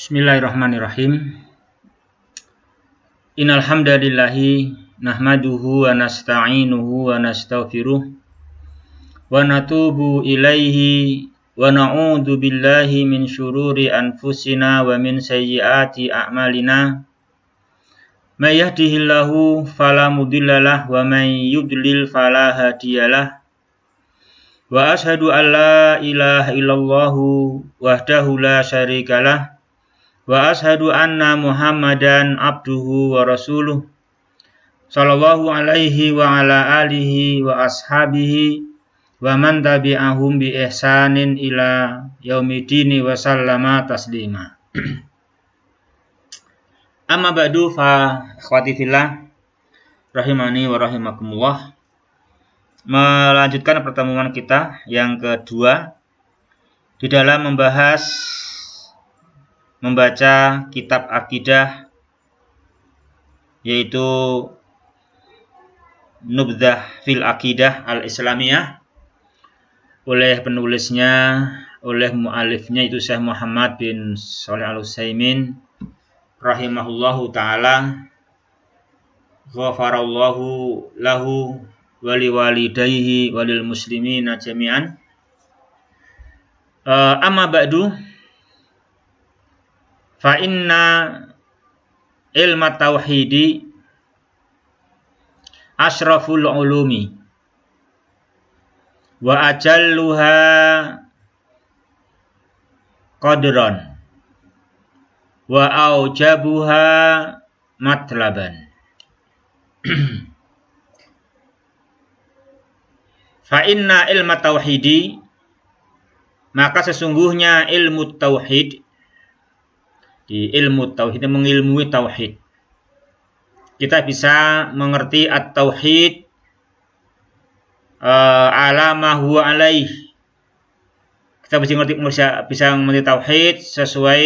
Bismillahirrahmanirrahim. Innal hamdalillahi nahmaduhu wa nasta'inuhu wa nastaghfiruh wa natubu ilaihi wa na'udzu billahi min syururi anfusina wa min sayyiati a'malina. May yahdihillahu fala mudhillalah wa may yudlil fala hadiyalah. Wa asyhadu an la ilaha illallah wahdahu la syarikalah. Wa ashadu anna Muhammadan abduhu wa rasuluh sallallahu alaihi wa ala alihi wa ashabihi wa man tabi'ahum bi ihsanin ila yaumidini wa sallama taslima. Amma ba'du fa akhwati fillah rahimani wa rahimakumullah. Melanjutkan pertemuan kita yang kedua di dalam membaca kitab akidah, yaitu Nubdzah fil Aqidah al-Islamiyah, oleh penulisnya, oleh mu'alifnya itu Syekh Muhammad bin Shalih Al-Utsaimin rahimahullahu ta'ala, ghafarallahu lahu wali walidayhi walil muslimina jami'an. Amma ba'du, fa inna ilma tauhidi asyraful ulumi wa ajalluha qadran wa aujabuha matlaban. Fa inna ilma tauhidi, maka sesungguhnya ilmu tauhid, di ilmu tauhid, mengilmui tauhid, kita bisa mengerti at-tauhid ala ma huwa alaih. Kita bisa mengerti tauhid sesuai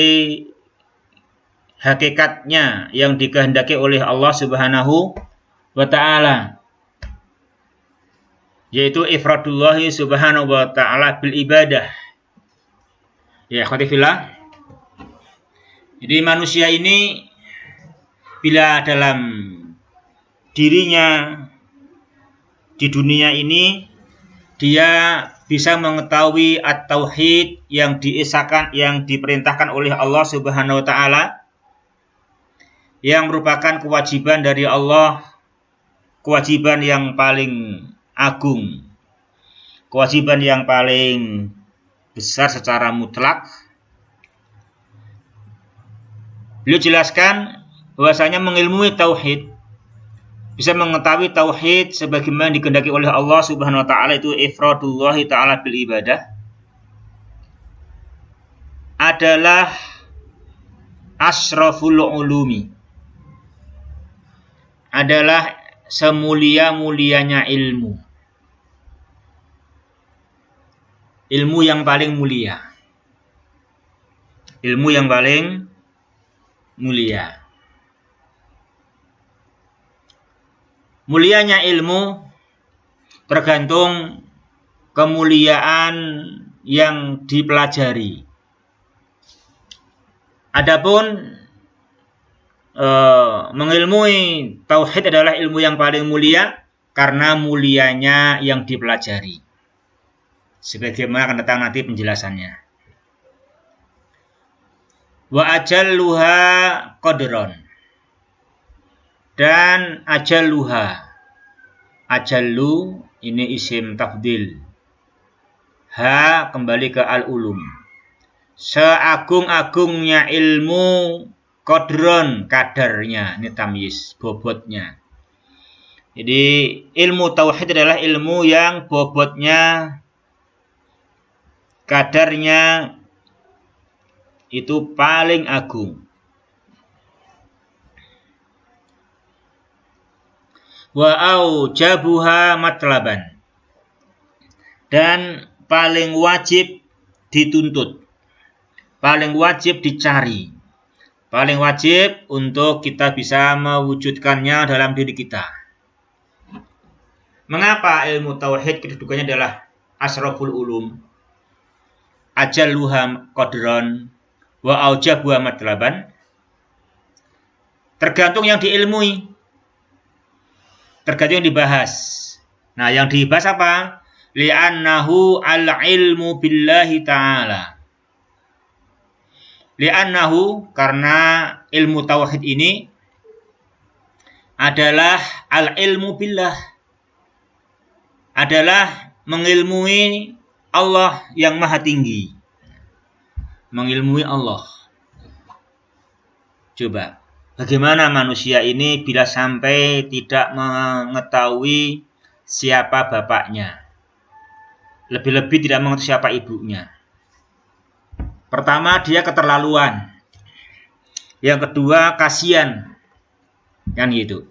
hakikatnya yang dikehendaki oleh Allah Subhanahu wa ta'ala, yaitu ifradullahi subhanahu wa ta'ala bil ibadah. Ya akhwati fillah, jadi manusia ini bila dalam dirinya di dunia ini dia bisa mengetahui at-tauhid yang diesakan, yang diperintahkan oleh Allah Subhanahu wa ta'ala, yang merupakan kewajiban dari Allah, kewajiban yang paling agung, kewajiban yang paling besar secara mutlak. Beliau jelaskan bahwasanya mengilmui tauhid, bisa mengetahui tauhid sebagaimana dikehendaki oleh Allah Subhanahu wa ta'ala, itu ifradullahi ta'ala bil ibadah, adalah asyraful ulumi, adalah semulia-mulianya ilmu, ilmu yang paling mulia, ilmu yang paling mulia. Mulianya ilmu tergantung kemuliaan yang dipelajari. Adapun mengilmui tauhid adalah ilmu yang paling mulia karena mulianya yang dipelajari, sebagaimana akan datang nanti penjelasannya. Wa ajalluha qadron, dan ajalluha, ajallu ini isim tafdil, ha kembali ke al-ulum, seagung-agungnya ilmu, qadron kadarnya, ini tamyiz, bobotnya. Jadi ilmu tauhid adalah ilmu yang bobotnya, kadarnya itu paling agung. Wa aujabuha matlaban, dan paling wajib dituntut, paling wajib dicari, paling wajib untuk kita bisa mewujudkannya dalam diri kita. Mengapa ilmu tauhid kedudukannya adalah asraful ulum, ajalluha qadron, wa aujabu matlaban. Tergantung yang diilmui, tergantung yang dibahas. Nah, yang dibahas apa? Li'annahu al-ilmu billahi ta'ala. Li'annahu, karena ilmu tauhid ini adalah al-ilmu billah, adalah mengilmui Allah yang maha tinggi. Mengilmui Allah. Coba, bagaimana manusia ini bila sampai tidak mengetahui siapa bapaknya? Lebih-lebih tidak mengetahui siapa ibunya. Pertama, dia keterlaluan. Yang kedua, kasihan. Kan gitu.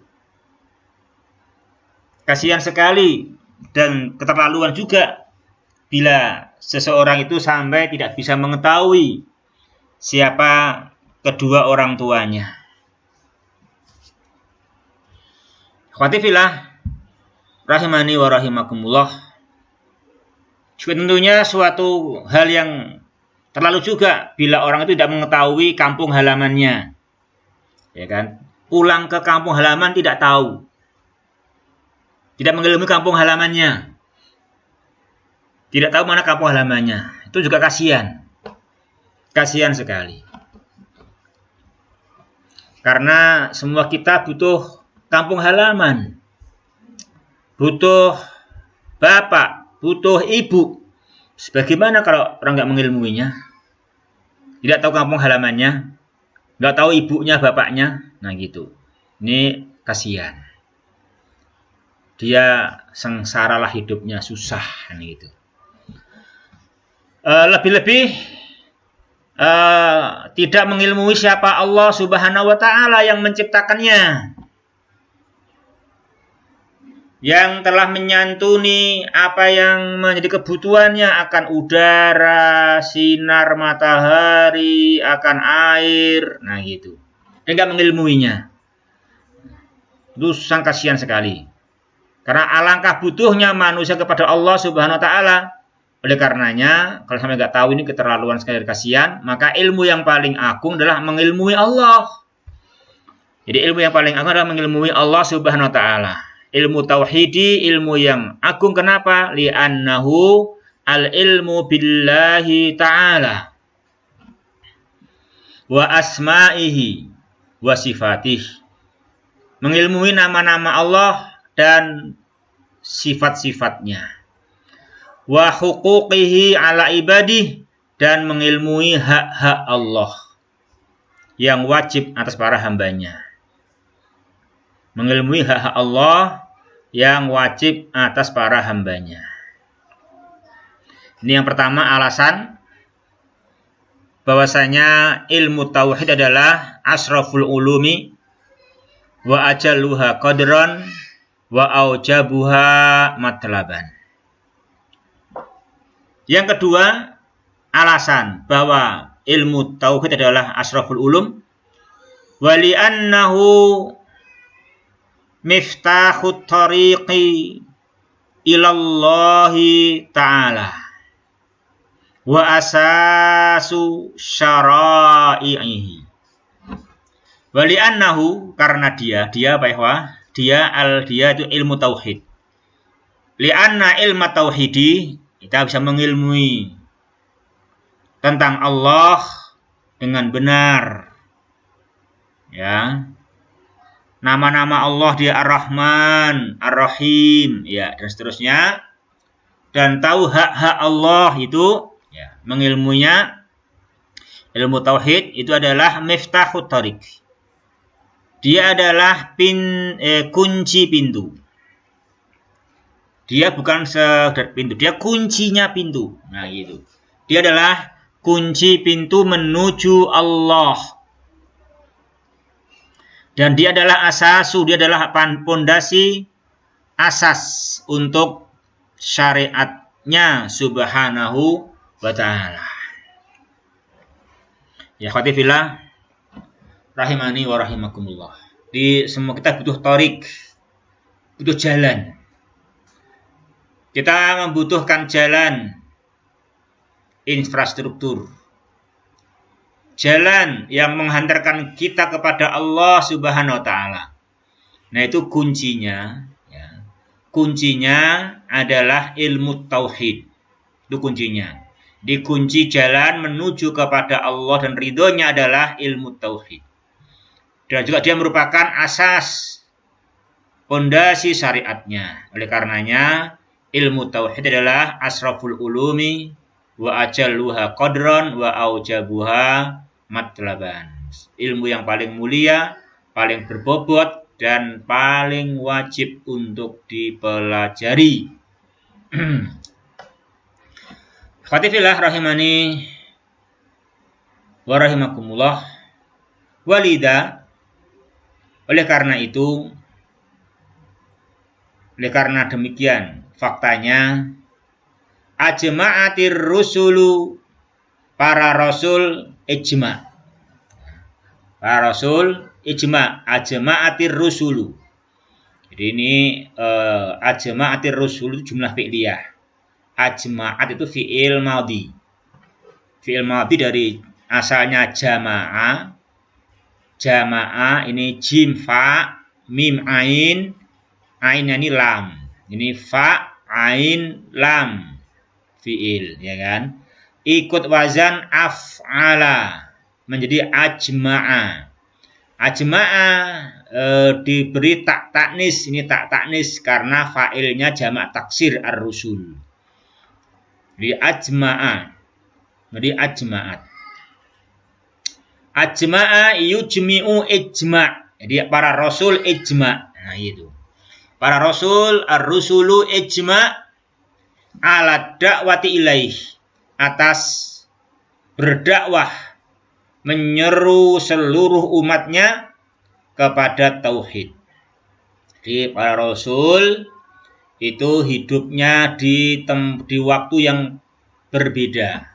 Kasihan sekali dan keterlaluan juga bila seseorang itu sampai tidak bisa mengetahui siapa kedua orang tuanya. Akhwati fillah, rahimani wa rahimakumullah. Juga tentunya suatu hal yang terlalu juga bila orang itu tidak mengetahui kampung halamannya. Ya kan? Pulang ke kampung halaman tidak tahu. Tidak mengilmui kampung halamannya. Tidak tahu mana kampung halamannya. Itu juga kasihan. Kasihan sekali. Karena semua kita butuh kampung halaman. Butuh bapak, butuh ibu. Sebagaimana kalau orang nggak mengilmuinya? Tidak tahu kampung halamannya, nggak tahu ibunya, bapaknya. Nah gitu. Ini kasihan. Dia sengsaralah hidupnya, susah. Nah gitu. Lebih-lebih tidak mengilmui siapa Allah Subhanahu wa Ta'ala yang menciptakannya, yang telah menyantuni apa yang menjadi kebutuhannya akan udara, sinar matahari, akan air, nah gitu. Dia nggak mengilmuinya. Itu sangat kasihan sekali. Karena alangkah butuhnya manusia kepada Allah Subhanahu wa Ta'ala. Oleh karenanya, kalau sampai nggak tahu ini keterlaluan sekali, kasihan, maka ilmu yang paling agung adalah mengilmui Allah. Jadi ilmu yang paling agung adalah mengilmui Allah Subhanahu wa Ta'ala. Ilmu tauhidi, ilmu yang agung. Kenapa? Li'annahu al-ilmu billahi ta'ala wa asma'ihi wa sifatih. Mengilmui nama-nama Allah dan sifat-sifatnya. Wa huquqihi ala ibadih, dan mengilmui hak-hak Allah yang wajib atas para hambanya. Mengilmui hak-hak Allah yang wajib atas para hambanya. Ini yang pertama, alasan bahwasanya ilmu tauhid adalah asraful ulumi wa ajalluha qadran wa aujabuha matlaban. Yang kedua, alasan bahwa ilmu tauhid adalah asraful ulum wa li'annahu miftahut tariqi ilallahi ta'ala wa asasu syara'ihi. Wa li'annahu, karena dia apa ya? Dia itu ilmu tauhid. Li'anna ilmu tauhidi, kita bisa mengilmui tentang Allah dengan benar. Ya. Nama-nama Allah, dia Ar-Rahman, Ar-Rahim, ya, dan seterusnya. Dan tahu hak-hak Allah itu, ya, mengilmunya. Ilmu tauhid itu adalah miftahut tariq. Dia adalah kunci pintu. Dia bukan sekedar pintu, dia kuncinya pintu. Nah, gitu. Dia adalah kunci pintu menuju Allah. Dan dia adalah asasu, dia adalah pondasi asas untuk syariatnya Subhanahu wa Ta'ala. Ya khawati fillah, rahimani wa rahimakumullah. Di semua kita butuh tariq, butuh jalan. Kita membutuhkan jalan, infrastruktur. jalan yang menghantarkan kita kepada Allah Subhanahu wa taala. Nah, itu kuncinya ya. Kuncinya adalah ilmu tauhid. Itu kuncinya. Dikunci jalan menuju kepada Allah dan ridhonya adalah ilmu tauhid. Dan juga dia merupakan asas pondasi syariatnya. Oleh karenanya, ilmu tauhid adalah asraful ulumi wa ajalluha qadran wa aujabuha matlaban. Ilmu yang paling mulia, paling berbobot, dan paling wajib untuk dipelajari. Khatifillah rahimani wa rahimakumullah. Walida, oleh karena demikian faktanya, ajma'atir rusulu, para rasul ijma. Para rasul ijma, ajma'atir rusulu. Jadi ini ajma'atir rusulu jumlah fi'liyah. Ajma'at itu fi'il madhi. Fi'il madhi dari asalnya jama'a. Jama'a ini jim fa, mim ain, ainnya ini lam. Ini fa, ain, lam. Fi'il, ya kan? Ikut wazan af'ala menjadi ajma'a. Ajma'a diberi tak taknis. Ini tak taknis karena fa'ilnya jamak taksir ar-rusul. Jadi ajma'a. Jadi ajma'at. Ajma'a yujmi'u ijma'. Jadi para rasul ijma'. Nah itu. Para rasul ar-rusulu ijma' ala da'wati ilaih. Atas berdakwah menyeru seluruh umatnya kepada tauhid. Jadi para rasul itu hidupnya di waktu yang berbeda.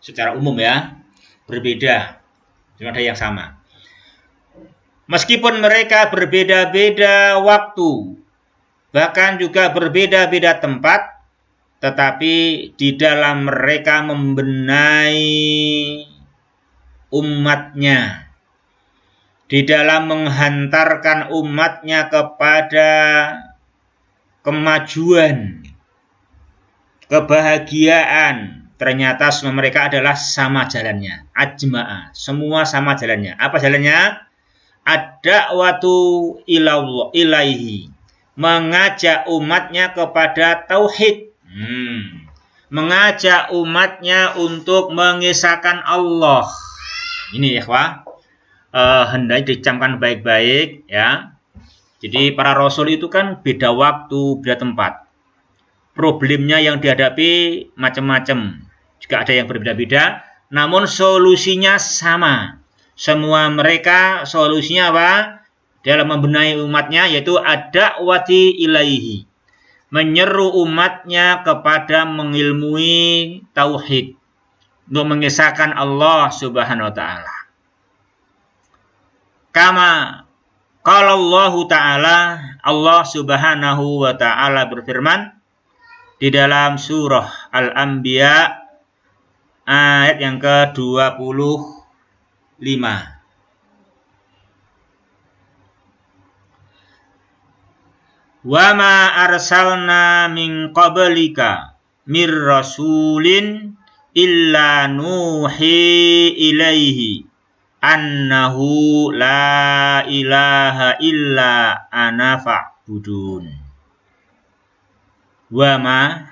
Secara umum ya, berbeda. Cuma ada yang sama. Meskipun mereka berbeda-beda waktu, bahkan juga berbeda-beda tempat, tetapi di dalam mereka membenahi umatnya, di dalam menghantarkan umatnya kepada kemajuan, kebahagiaan, ternyata semua mereka adalah sama jalannya. Ajma'a, semua sama jalannya. Apa jalannya? Ad-da'watu ilaihi, mengajak umatnya kepada tauhid. Mengajak umatnya untuk mengisahkan Allah. Ini ya, hendaknya dicamkan baik-baik ya. Jadi para rasul itu kan beda waktu, beda tempat. Problemnya yang dihadapi macam-macam. Juga ada yang berbeda-beda, namun solusinya sama. Semua mereka solusinya apa? Dalam membenahi umatnya, yaitu ad-da'wati ilaihi, menyeru umatnya kepada mengilmui tauhid, untuk mengisahkan Allah Subhanahu wa taala. Kama qala Allah taala, Allah Subhanahu wa taala berfirman di dalam surah Al-Anbiya ayat yang ke-25. Wa ma arsalna min qablika mir rasulin illa nuhi ilaihi annahu la ilaha illa ana fa'budun. Wa ma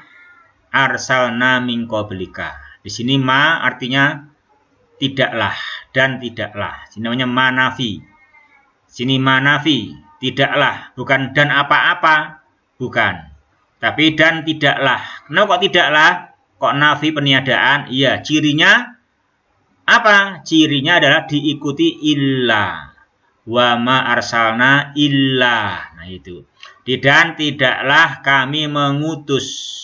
arsalna min qablika. Di sini ma artinya tidaklah dan tidaklah. Ini namanya manafi. Sini manafi, tidaklah, bukan dan apa-apa, bukan. Tapi dan tidaklah. Kenapa kok tidaklah? Kok nafi peniadaan? Iya, cirinya apa? Cirinya adalah diikuti illa. Wa ma arsalna illa. Nah itu. Dan tidaklah kami mengutus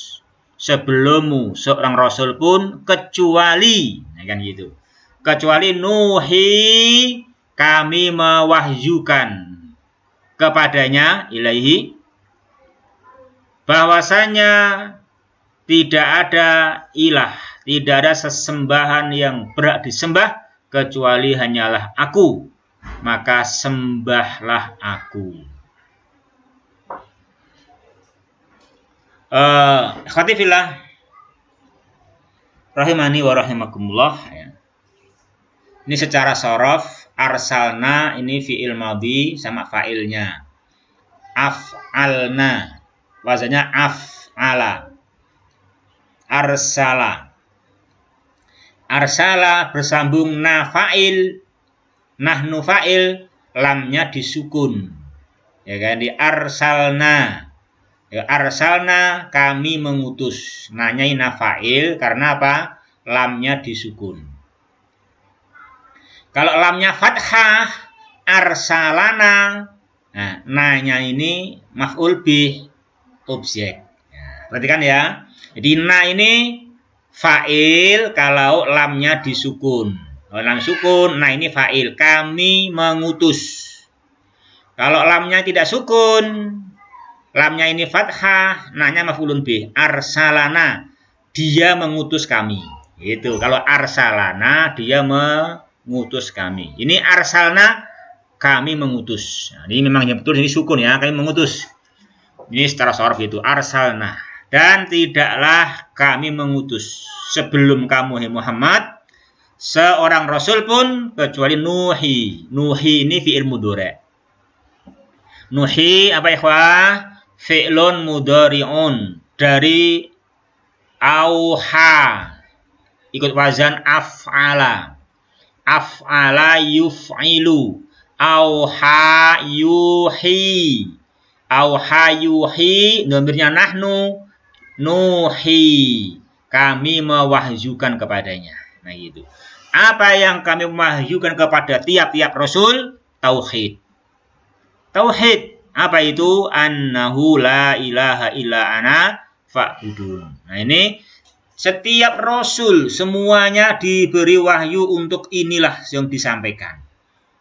sebelummu seorang rasul pun kecuali, nah kan gitu. Kecuali nuhi, kami mewahyukan kepadanya ilaihi bahwasanya tidak ada ilah, tidak ada sesembahan yang berhak disembah kecuali hanyalah aku, maka sembahlah aku. Ikhwati fillah rahimani wa rahimakumullah. Ini secara shorof, arsalna ini fi'il madhi sama fa'ilnya. Af'alna, wazannya af'ala. Arsala. Arsala bersambung na fa'il, nahnu fa'il, lamnya disukun. Ya kan, di arsalna. Ya, arsalna kami mengutus. Nanya na fa'il karena apa? Lamnya disukun. Kalau lamnya fathah, arsalana. Nah, nanya ini maf'ul bih, objek. Perhatikan ya. Jadi na ini fa'il kalau lamnya disukun. Kalau lam sukun, nah ini fa'il. Kami mengutus. Kalau lamnya tidak sukun, lamnya ini fathah, nanya maf'ulun bih. Arsalana, dia mengutus kami. Itu. Kalau arsalana, dia mengutus kami. Ini arsalna, kami mengutus. Nah, ini memang yang betul, ini sukun ya, kami mengutus. Ini secara shorof itu, arsalna. Dan tidaklah kami mengutus sebelum kamu, hai Muhammad, seorang rasul pun kecuali Nuhi. Nuhi ini fi'il mudhari'. Nuhi apa ikhwah? Fi'lun mudhari'un dari auha. Ikut wazan af'ala. Af'ala yuf'ilu. Auha yuhi. Auha yuhi, nomirnya nahnu. Nuhi, kami mewahyukan kepadanya. Nah gitu. Apa yang kami mewahyukan kepada tiap-tiap rasul? Tauhid. Tauhid. Apa itu? Annahu la ilaha illa ana fa'budun. Nah ini setiap rasul semuanya diberi wahyu untuk inilah yang disampaikan.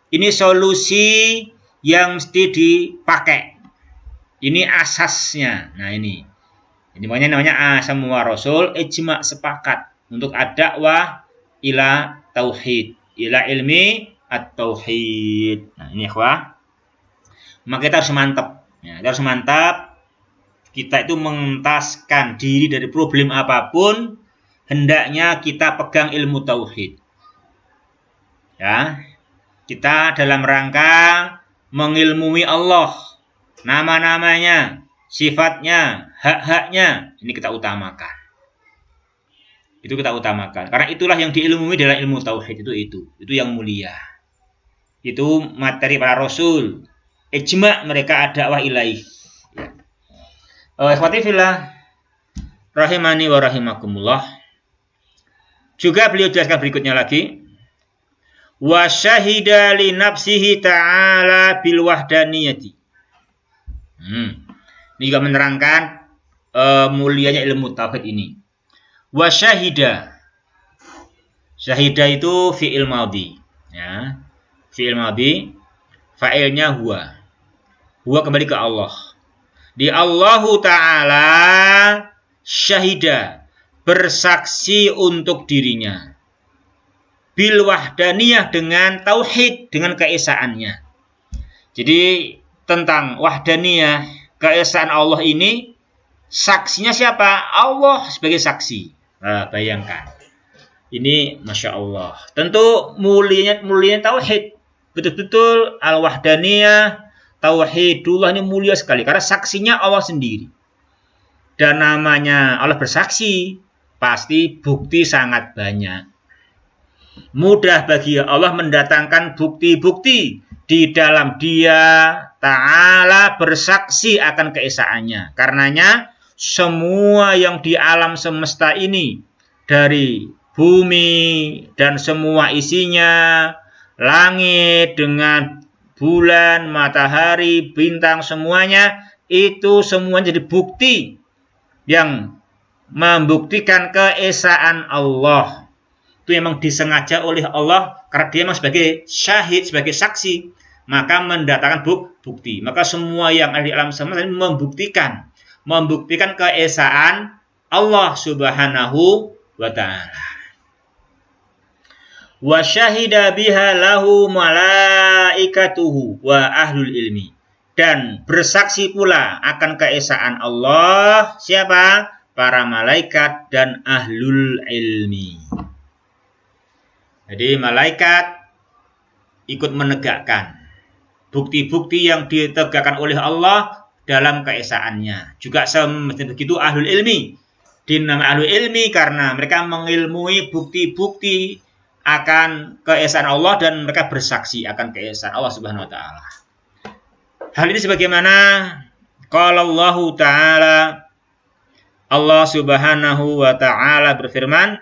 Ini solusi yang mesti dipakai. Ini asasnya. Nah ini. Ini namanya semua rasul ijma' sepakat untuk ad-da'wah ila tauhid, ila ilmi at-tauhid. Nah, ini ikhwah. Maka kita harus mantap. Ya, kita harus mantap. Kita itu mengentaskan diri dari problem apapun, hendaknya kita pegang ilmu tauhid. Ya. Kita dalam rangka mengilmui Allah, nama-namanya, sifatnya, hak-haknya, ini kita utamakan. Itu kita utamakan. Karena itulah yang diilmui dalam ilmu tauhid itu yang mulia. Itu materi para rasul. Ijma' mereka ad-da'wah ilaih. Ikhwati fillah rahimani wa rahimakumullah. Juga beliau jelaskan berikutnya lagi. Wa syahida li nafsihi ta'ala bil wahdaniyati. Ini juga menerangkan mulianya ilmu tauhid ini. Wa syahida. Syahida itu fi'il madhi. Ya. Fi'il madhi. Fa'ilnya huwa. Huwa kembali ke Allah. Di Allahu Ta'ala syahida. Bersaksi untuk dirinya. Bil wahdaniyah dengan tauhid. Dengan keesaannya. Jadi tentang wahdaniyah, keesaan Allah ini, saksinya siapa? Allah sebagai saksi. Nah, bayangkan. Ini Masya Allah. Tentu mulianya tauhid. Betul-betul al-wahdaniyah, tauhidullah ini mulia sekali. Karena saksinya Allah sendiri. Dan namanya Allah bersaksi, pasti bukti sangat banyak. Mudah bagi Allah mendatangkan bukti-bukti di dalam Dia Ta'ala bersaksi akan keesaannya. Karenanya semua yang di alam semesta ini, dari bumi dan semua isinya, langit dengan bulan, matahari, bintang, semuanya, itu semuanya jadi bukti yang membuktikan keesaan Allah. Itu memang disengaja oleh Allah karena dia memang sebagai syahid, sebagai saksi, maka mendatangkan bukti. Maka semua yang ada di alam semesta membuktikan keesaan Allah Subhanahu wa ta'ala. wa syahida biha lahu malaikatuhu wa ahlul ilmi. Dan bersaksi pula akan keesaan Allah siapa? Para malaikat dan ahlul ilmi. Jadi malaikat ikut menegakkan bukti-bukti yang ditegakkan oleh Allah dalam keesaannya. Juga begitu ahlul ilmi. Dinamai ahlul ilmi karena mereka mengilmui bukti-bukti akan keesaan Allah dan mereka bersaksi akan keesaan Allah Subhanahu wa taala. Hal ini sebagaimana qala Allah taala, Allah Subhanahu wa taala berfirman,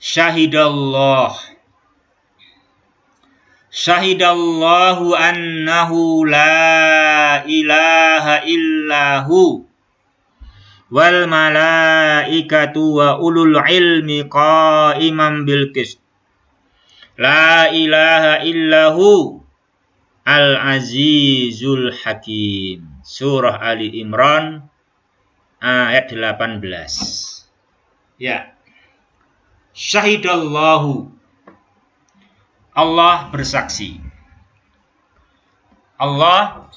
Syahidallahu annahu la ilaha illahu wal malaikatu wa ulul ilmi qa'iman bil qist. La ilaha illahu al-azizul hakim. Surah Ali Imran ayat 18. Ya. Syahidallahu, Allah bersaksi. Allah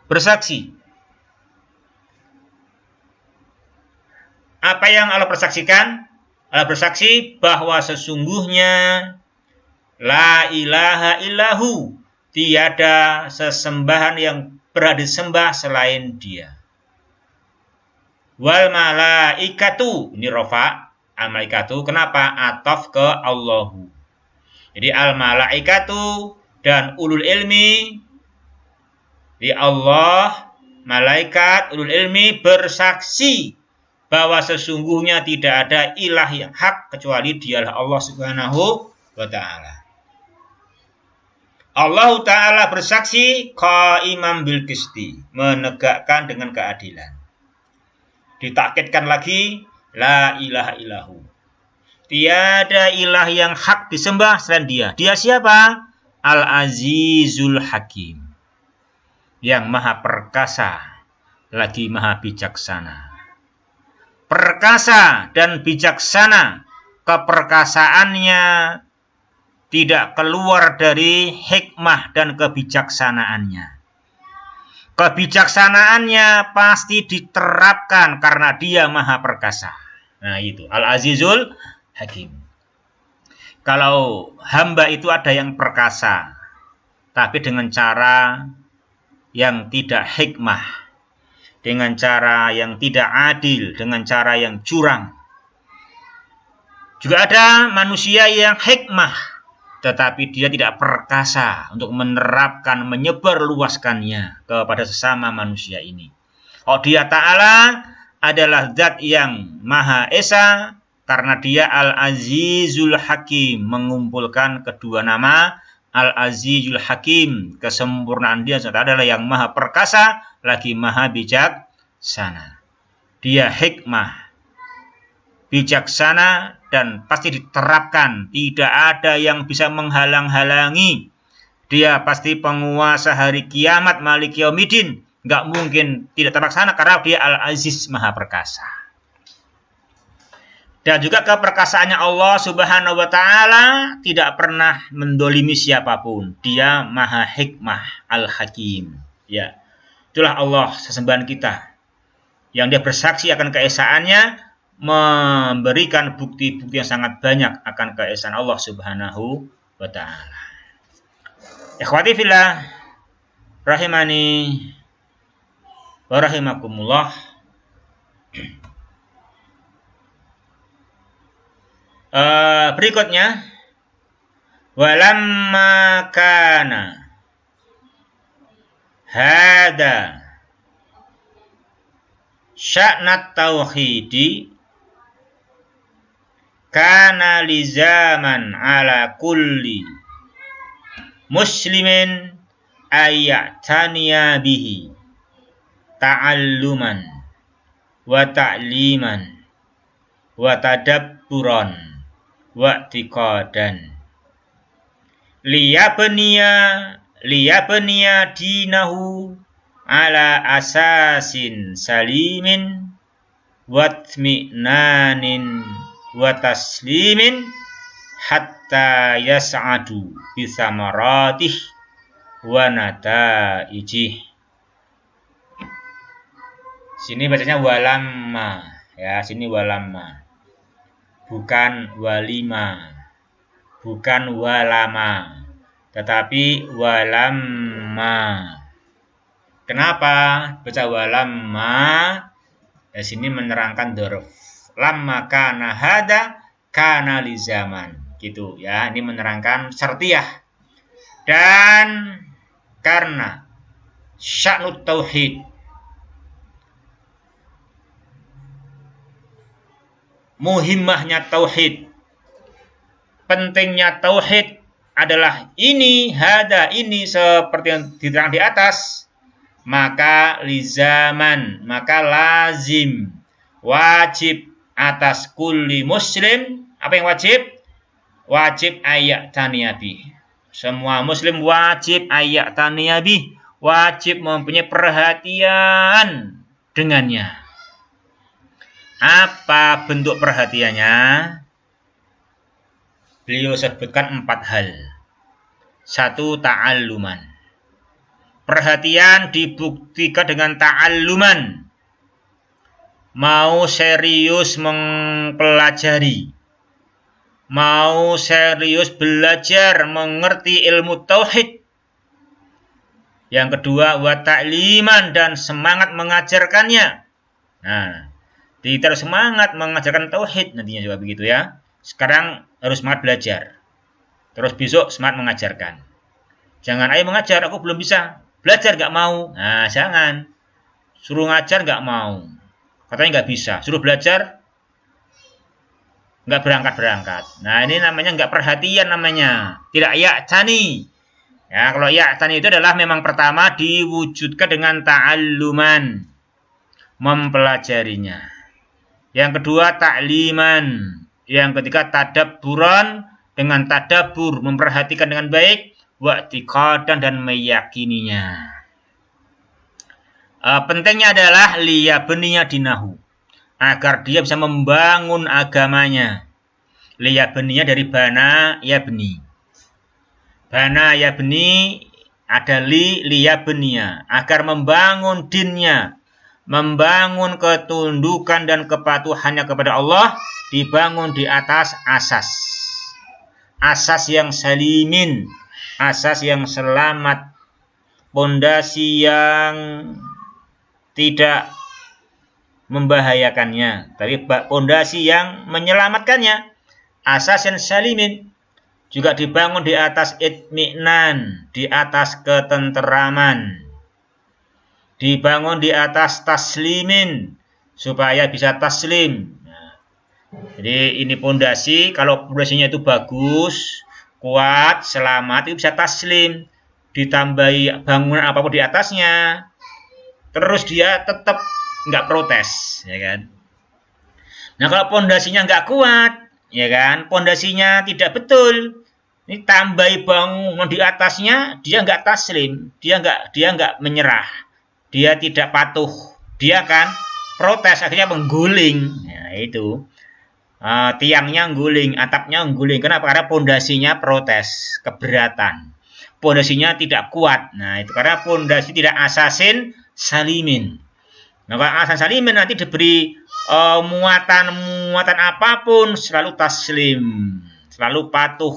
bersaksi. Apa yang Allah persaksikan? Allah bersaksi bahwa sesungguhnya la ilaha illahu, tiada sesembahan yang berhak disembah selain Dia. Wal malaikatu, ini rofa, al malaikatu, kenapa? Ataf ke Allahu. Jadi al malaikatu dan ulul ilmi, di Allah, malaikat, ulul ilmi bersaksi bahwa sesungguhnya tidak ada ilah yang hak kecuali Dialah Allah Subhanahu wa taala. Allah taala bersaksi qa'iman bil qisti, menegakkan dengan keadilan. Ditakkidkan lagi la ilaha illahu. Tiada ilah yang hak disembah selain Dia. Dia siapa? Al-Azizul Hakim. Yang maha perkasa lagi maha bijaksana. Perkasa dan bijaksana, keperkasaannya tidak keluar dari hikmah dan kebijaksanaannya. Kebijaksanaannya pasti diterapkan karena Dia maha perkasa. Nah itu, Al-Azizul Hakim. Kalau hamba itu ada yang perkasa, tapi dengan cara yang tidak hikmah, dengan cara yang tidak adil, dengan cara yang curang. Juga ada manusia yang hikmah, tetapi dia tidak perkasa untuk menerapkan, menyebarluaskannya kepada sesama manusia ini. Oh, Dia Ta'ala adalah zat yang Maha Esa, karena Dia Al-Azizul Hakim, mengumpulkan kedua nama Al-Azizul Hakim, kesempurnaan Dia adalah yang maha perkasa lagi maha bijaksana. Dia hikmah, bijaksana, dan pasti diterapkan. Tidak ada yang bisa menghalang-halangi. Dia pasti penguasa hari kiamat, Malik Yaumiddin. Nggak mungkin tidak terlaksana karena Dia Al-Aziz, maha perkasa. Dan juga keperkasaannya Allah Subhanahu wa taala tidak pernah mendolimi siapapun. Dia maha hikmah, Al-Hakim. Ya. Itulah Allah sesembahan kita. Yang Dia bersaksi akan keesaannya, memberikan bukti-bukti yang sangat banyak akan keesaan Allah Subhanahu wa taala. Ikhwati fillah, rahimani wa rahimakumullah. Berikutnya, walamma kana hada sya'nat tauhidi kana lizaman ala kulli muslimin ayyataniya bihi ta'alluman wa ta'liman wa tadabburan wa tiqadan liyabniya dinahu ala asasin salimin watmi'nanin wa taslimin hatta yas'adu bisamaratihi wa nataijih. Sini bacanya walamma ya, sini walamma. Bukan walima, bukan walama, tetapi walamma. Kenapa baca walamma? Ya, sini menerangkan dzarf. Lamma kana hada kana li zaman. Gitu ya, ini menerangkan syartiyah. Dan karena sya'nut tauhid, muhimmahnya tauhid, pentingnya tauhid adalah ini, hada, ini seperti yang diterang di atas, maka lizaman, maka lazim, wajib atas kulli muslim. Apa yang wajib? Wajib ayak taniyabi. Semua muslim wajib ayak taniyabi, wajib mempunyai perhatian dengannya. Apa bentuk perhatiannya? Beliau sebutkan 4 hal. 1, ta'alluman. Perhatian dibuktikan dengan ta'alluman. Mau serius mempelajari, mau serius belajar mengerti ilmu tauhid. Yang kedua, wa ta'liman, dan semangat mengajarkannya. Nah, kita harus semangat mengajarkan tauhid nantinya juga begitu ya. Sekarang harus semangat belajar. Terus besok semangat mengajarkan. Jangan ayo mengajar, aku belum bisa. Belajar gak mau. Nah, jangan. Suruh ngajar gak mau. Katanya gak bisa. Suruh belajar gak berangkat-berangkat. Nah, ini namanya gak perhatian namanya. Tidak ya'tani. Ya, kalau ya'tani itu adalah memang pertama diwujudkan dengan ta'alluman. Mempelajarinya. Yang kedua ta'liman, yang ketiga tadabburan, dengan tadabbur memperhatikan dengan baik, wa'tiqadan, dan meyakininya. Pentingnya adalah liyabniya dinahu, agar dia bisa membangun agamanya. Liyabniya dari bana yabni. Bana yabni ada liyabniya, agar membangun dinnya, membangun ketundukan dan kepatuhannya kepada Allah, dibangun di atas asas. Asas yang salimin, asas yang selamat, pondasi yang tidak membahayakannya, tapi pondasi yang menyelamatkannya. Asas yang salimin juga dibangun di atas itmi'nan, di atas ketenteraman. Dibangun di atas taslimin, supaya bisa taslim. Nah, jadi ini pondasi. Kalau pondasinya itu bagus, kuat, selamat, itu bisa taslim. Ditambahi bangunan apapun di atasnya, terus dia tetap nggak protes, ya kan? Nah, kalau pondasinya nggak kuat, ya kan, pondasinya tidak betul, ini tambahi bangunan di atasnya, dia nggak taslim, dia nggak menyerah. Dia tidak patuh, dia kan protes, akhirnya mengguling. Ya, itu tiangnya guling, atapnya guling. Kenapa? Karena pondasinya protes, keberatan. Pondasinya tidak kuat. Nah, itu karena pondasi tidak asasin salimin. Nah, kalau asasin salimin nanti diberi muatan apapun selalu taslim, selalu patuh,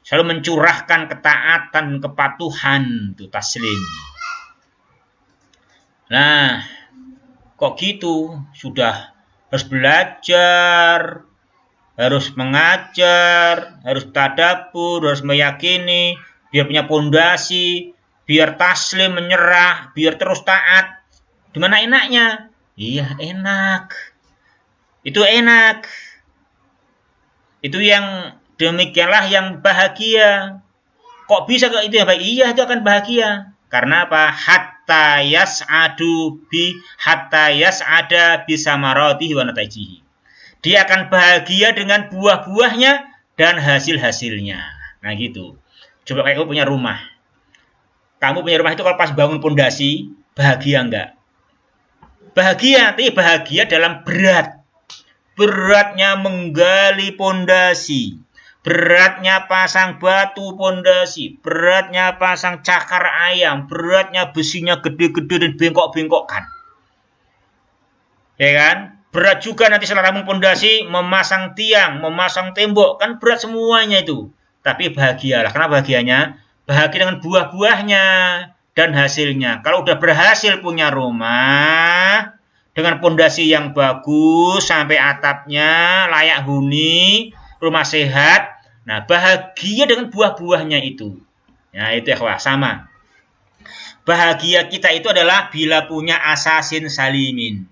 selalu mencurahkan ketaatan, kepatuhan, itu taslim. Nah, kok gitu? Sudah harus belajar, harus mengajar, harus tadabbur, harus meyakini, biar punya pondasi, biar taslim, menyerah, biar terus taat. Di mana enaknya? Iya, enak. Itu enak. Itu yang demikianlah yang bahagia. Kok bisa kok itu yang baik? Iya, itu akan bahagia. Karena apa? Hatta yas'ada bisamaratihi wa nataijihi. Dia akan bahagia dengan buah-buahnya dan hasil-hasilnya. Nah, gitu. Coba kayak kamu punya rumah. Kamu punya rumah itu kalau pas bangun pondasi, bahagia enggak? Bahagia, tapi bahagia dalam berat. Beratnya menggali pondasi, beratnya pasang batu pondasi, beratnya pasang cakar ayam, beratnya besinya gede-gede dan bengkok-bengkokkan. Ya kan? Berat juga nanti setelah rampung pondasi, memasang tiang, memasang tembok, kan berat semuanya itu. Tapi bahagialah. Kenapa bahagianya? Bahagia dengan buah-buahnya dan hasilnya. Kalau udah berhasil punya rumah, dengan pondasi yang bagus, sampai atapnya layak huni, rumah sehat. Nah, bahagia dengan buah-buahnya itu. Nah, itu ya, sama. Bahagia kita itu adalah bila punya asasin salimin.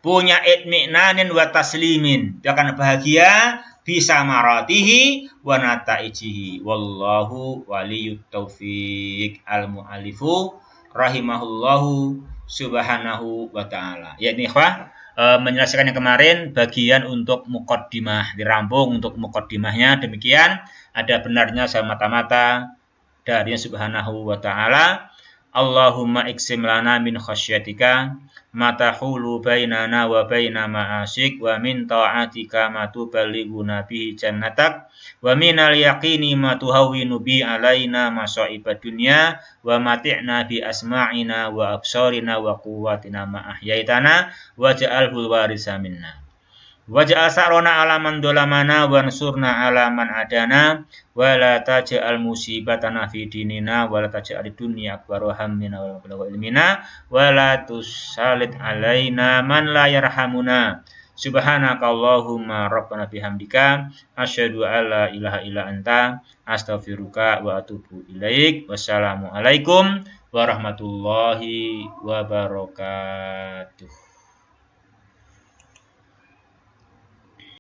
Punya itmi'nanin wa taslimin. Dia akan bahagia bisa maratihi wa nataijihi. Wallahu waliyut taufiq. Al-mu'alifu rahimahullahu subhanahu wa ta'ala. Ya ini ikhwah, menyelesaikan yang kemarin bagian untuk muqaddimah, dirampung untuk muqaddimahnya. Demikian ada benarnya semata-mata dari subhanahu wa ta'ala. Allahumma iksim lana min khasyatika ma tahulu bainana wa baina ma'asik wa min ta'atika ma tuballighuna bihi jannatak wa minal yaqini ma tuhawwinu bi alaina masa'ibad dunya wa mati'na bi asma'ina wa absarina wa quwwatina ma ahyaitana waj'alhu warisa minna waj'al sa'rona ala man dolamana wansurna ala man adana wa la taj'al musibatana fi dinina wa la taj'al dunya akbar hammina wa la ilmina wa la tusallit alaina man la yarhamuna subhanakallahumma rabbana bihamdika asyhadu an la ilaha illa anta astaghfiruka wa atubu ilaik. Wassalamu alaikum warahmatullahi wabarakatuh.